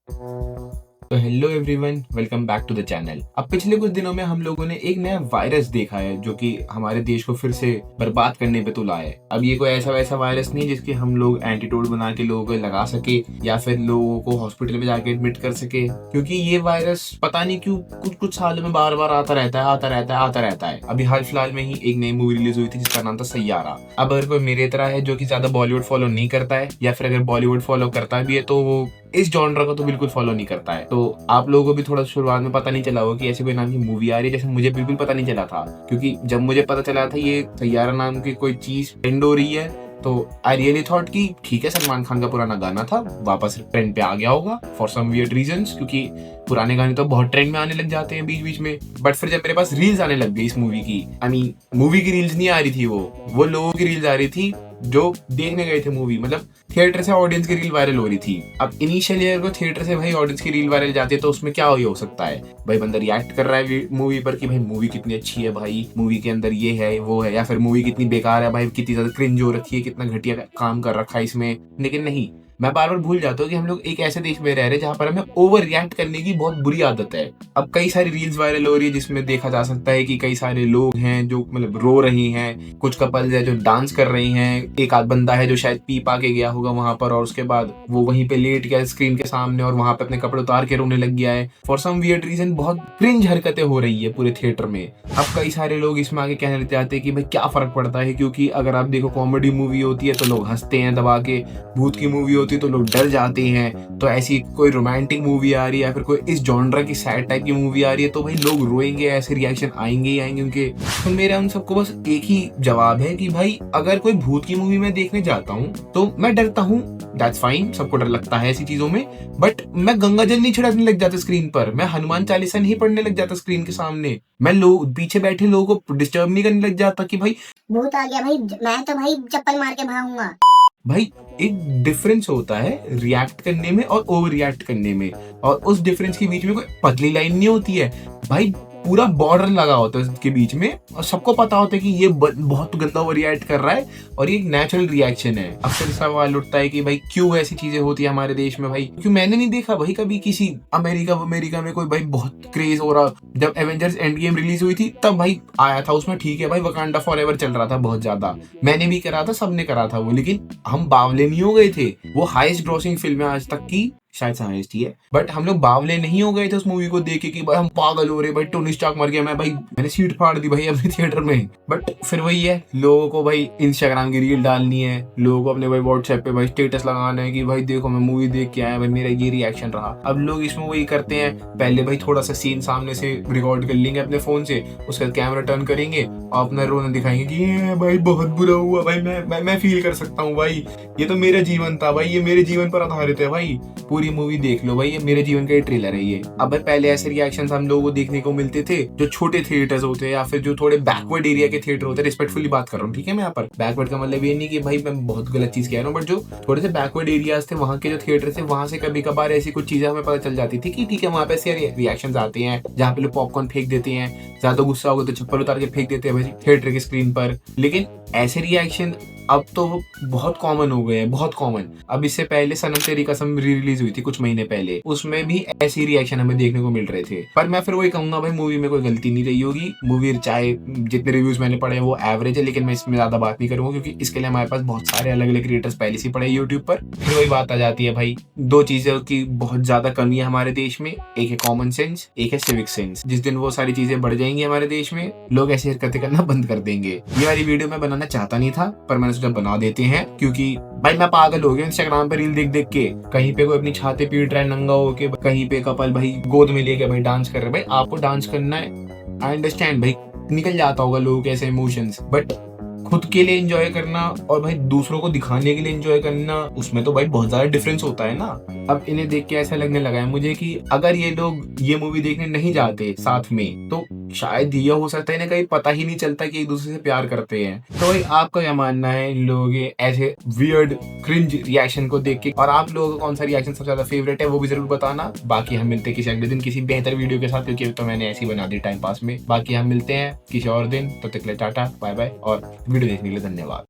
तो hello everyone, welcome back to the channel. अब पिछले कुछ दिनों में हम लोगों ने एक नया वायरस देखा है जो कि हमारे देश को फिर से बर्बाद करने पे तुला है। अब ये कोई ऐसा वैसा वायरस नहीं जिसके हम लोग एंटीडोट बना के लोगों को लगा सके या फिर लोगों को हॉस्पिटल में जाके एडमिट कर सके, क्योंकि ये वायरस पता नहीं क्यों कुछ कुछ सालों में बार बार आता रहता है। अभी हाल फिलहाल में ही एक नई मूवी रिलीज हुई थी जिसका नाम था सैयारा। अब अगर कोई मेरे तरह है जो कि ज्यादा बॉलीवुड फॉलो नहीं करता है या फिर अगर बॉलीवुड फॉलो करता भी है तो वो इस जॉनर को तो बिल्कुल फॉलो नहीं करता है। तो आप लोगों को भी थोड़ा शुरुआत में पता नहीं चला होगा कि ऐसी कोई नाम की मूवी आ रही है, जैसे मुझे बिल्कुल पता नहीं चला था। क्योंकि जब मुझे पता चला था ये सैयारा नाम की कोई चीज ट्रेंड हो रही है तो आई रियली थॉट कि ठीक है, सलमान खान का पुराना गाना था, वापस ट्रेंड पे आ गया होगा फॉर सम वियर्ड रीजंस, क्योंकि पुराने गाने तो बहुत ट्रेंड में आने लग जाते हैं बीच बीच में। बट फिर जब मेरे पास रील्स आने लग गई इस मूवी की, आई मीन मूवी की रील्स नहीं आ रही थी, वो लोगों की रील्स आ रही थी जो देखने गए थे मूवी, मतलब थिएटर से ऑडियंस की रील वायरल हो रही थी। अब इनिशियली अगर थिएटर से भाई ऑडियंस की रील वायरल जाती है तो उसमें क्या हो सकता है, भाई बंदा रिएक्ट कर रहा है मूवी पर कि भाई मूवी कितनी अच्छी है, भाई मूवी के अंदर ये है वो है, या फिर मूवी कितनी बेकार है, भाई कितनी ज्यादा क्रिंज हो रखी है, कितना घटिया काम कर रखा है इसमें। लेकिन नहीं, मैं बार बार भूल जाता हूँ कि हम लोग एक ऐसे देश में रह रहे हैं जहाँ पर हमें ओवर रिएक्ट करने की बहुत बुरी आदत है। अब कई सारी रील्स वायरल हो रही है जिसमें देखा जा सकता है कि कई सारे लोग हैं जो मतलब रो रही हैं, कुछ कपल्स है जो डांस कर रही हैं, एक आध बंदा है जो शायद पी पा के गया होगा वहां पर और उसके बाद वो वहीं पे लेट गया स्क्रीन के सामने और वहां पे अपने कपड़े उतार के रोने लग गया है। फॉर सम वियर्ड रीजन बहुत क्रिंज हरकतें हो रही है पूरे थिएटर में। अब कई सारे लोग इसमें आगे कहने लग जाते हैं कि भाई क्या फर्क पड़ता है, क्योंकि अगर आप देखो कॉमेडी मूवी होती है तो लोग हंसते हैं दबा के, भूत की मूवी होती है तो लोग डर जाते हैं, तो ऐसी कोई रोमांटिक मूवी आ रही है या फिर कोई इस जॉनर की सैड टाइप की मूवी आ रही है तो भाई लोग रोएंगे, ऐसे रिएक्शन आएंगे ही आएंगे उनके। तो मेरा उन सबको बस एक ही जवाब है कि भाई अगर कोई भूत की मूवी मैं देखने जाता हूँ तो मैं डरता हूँ, दैट्स फाइन, सबको डर लगता है ऐसी चीजों में, बट मैं गंगा जल नहीं छिड़कने लग जाता स्क्रीन पर, मैं हनुमान चालीसा नहीं पढ़ने लग जाता स्क्रीन के सामने, मैं लोग पीछे बैठे लोगों को डिस्टर्ब नहीं करने लग जाता कि भाई भूत आ गया भाई, मैं तो भाई चप्पल मार के भागूंगा। भाई एक डिफरेंस होता है रिएक्ट करने में और ओवर रिएक्ट करने में, और उस डिफरेंस के बीच में कोई पतली लाइन नहीं होती है भाई, पूरा बॉर्डर लगा होता है इसके बीच में और सबको पता होता है कि ये बहुत गंदा ओवर रिएक्ट कर रहा है और ये एक नेचुरल रिएक्शन है। अब फिर सवाल उठता है कि भाई क्यों ऐसी चीजें होती है हमारे देश में, भाई क्यों मैंने नहीं देखा भाई कभी किसी अमेरिका में कोई भाई बहुत क्रेज हो रहा। जब एवेंजर्स एंड गेम रिलीज हुई थी तब भाई आया था, उसमें ठीक है भाई वकांडा फॉरएवर चल रहा था बहुत ज्यादा, मैंने भी करा था, सबने करा था वो, लेकिन हम बावले नहीं हो गए थे। वो हाईएस्ट ग्रॉसिंग फिल्म है आज तक की, शायद से हाईएस्ट ही है, बट हम लोग बावले नहीं हो गए थे उस मूवी को देख के कि भाई हम पागल हो रहे, भाई टोनी स्टार्क मर गया, मैंने सीट फाड़ दी भाई अपने थिएटर में। बट फिर वही है, लोगों को भाई इंस्टाग्राम की रील डालनी है, लोगों को अपने भाई व्हाट्सएप पे भाई स्टेटस लगाना है कि भाई देखो मैं मूवी देख के आया, भाई मेरा ये रिएक्शन रहा। अब लोग इसमें वही करते हैं, पहले भाई थोड़ा सा सीन सामने से रिकॉर्ड कर लेंगे अपने फोन से, उसका कैमरा टर्न करेंगे और अपना रोना दिखाएंगे कि ये भाई बहुत बुरा हुआ, भाई मैं फील कर सकता हूँ, भाई ये तो मेरा जीवन था, भाई ये मेरे जीवन पर आधारित है, भाई पूरी मूवी देख लो, भाई ये मेरे जीवन का ट्रेलर है ये। अब पहले ऐसे रिएक्शंस हम लोगों को देखने को मिलते थे जो छोटे थिएटर्स होते हैं या फिर जो थोड़े बैकवर्ड एरिया के थिएटर होते हैं, रिस्पेक्टफुली बात कर रहा हूँ ठीक है, मैं यहाँ पर बैकवर्ड का मतलब ये नहीं कि भाई मैं बहुत गलत चीज कह रहा हूँ, बट जो थोड़े से बैकवर्ड एरियाज थे वहाँ के जो थिएटर थे वहां से कभी कभार ऐसी कुछ चीजें हमें पता चल जाती थी कि ठीक है वहाँ पे ऐसे रिएक्शन आते हैं जहाँ पे लोग पॉपकॉर्न फेंक देते हैं, ज्यादा गुस्सा होगा तो चप्पल उतार के फेंक देते हैं भाई थिएटर की स्क्रीन पर। लेकिन ऐसे रिएक्शन अब तो बहुत कॉमन हो गए हैं, बहुत कॉमन। अब इससे पहले सनम तेरी कसम रिलीज हुई थी कुछ महीने पहले, उसमें भी ऐसी रिएक्शन हमें देखने को मिल रहे थे। पर मैं फिर वही कहूंगा भाई मूवी में कोई गलती नहीं रही होगी, मूवी चाहे जितने रिव्यूज मैंने पढ़े वो एवरेज है, लेकिन मैं इसमें ज्यादा बात नहीं करूंगा क्योंकि इसके लिए हमारे पास बहुत सारे अलग अलग क्रिएटर्स पहले से पड़े यूट्यूब पर। फिर वही बात आ जाती है भाई, दो चीजों की बहुत ज्यादा कमी है हमारे देश में, एक है कॉमन सेंस, एक है सिविक सेंस। जिस दिन वो सारी चीजें बढ़ जाएंगी हमारे देश में, लोग ऐसी हरकतें करना बंद कर देंगे। ये वाली वीडियो मैं बनाना चाहता नहीं था पर मैंने सोचा बना देते हैं, क्योंकि भाई मैं पागल हो गया इंस्टाग्राम पे रील देख देख के, कहीं पे कोई अपनी छाती पीट रहा है नंगा होके, कहीं पे कपल भाई गोद में लेके भाई डांस कर रहे हैं। भाई आपको डांस करना है, आई अंडरस्टैंड भाई, निकल जाता होगा लोगों के ऐसे इमोशंस, बट खुद के लिए एंजॉय करना और भाई दूसरों को दिखाने के लिए एंजॉय करना, उसमें तो भाई बहुत ज्यादा डिफरेंस होता है ना। अब इन्हें देख के ऐसा लगने लगा है मुझे कि अगर ये लोग ये मूवी देखने नहीं जाते साथ में तो शायद ये हो सकता है इन्हें कहीं पता ही नहीं चलता कि एक दूसरे से प्यार करते हैं। तो भाई आपका क्या मानना है इन लोगों के ऐसे वियर्ड क्रिंज रिएक्शन को देख के, और आप लोगों का कौन सा रिएक्शन सबसे ज्यादा फेवरेट है वो भी जरूर बताना। बाकी हम मिलते हैं किसी अगले दिन किसी बेहतर वीडियो के साथ, क्योंकि तो मैंने ऐसी बना दी टाइम पास में। बाकी हम मिलते हैं किसी और दिन, तब तक के लिए टाटा बाय बाय और वीडियो देखने के लिए धन्यवाद।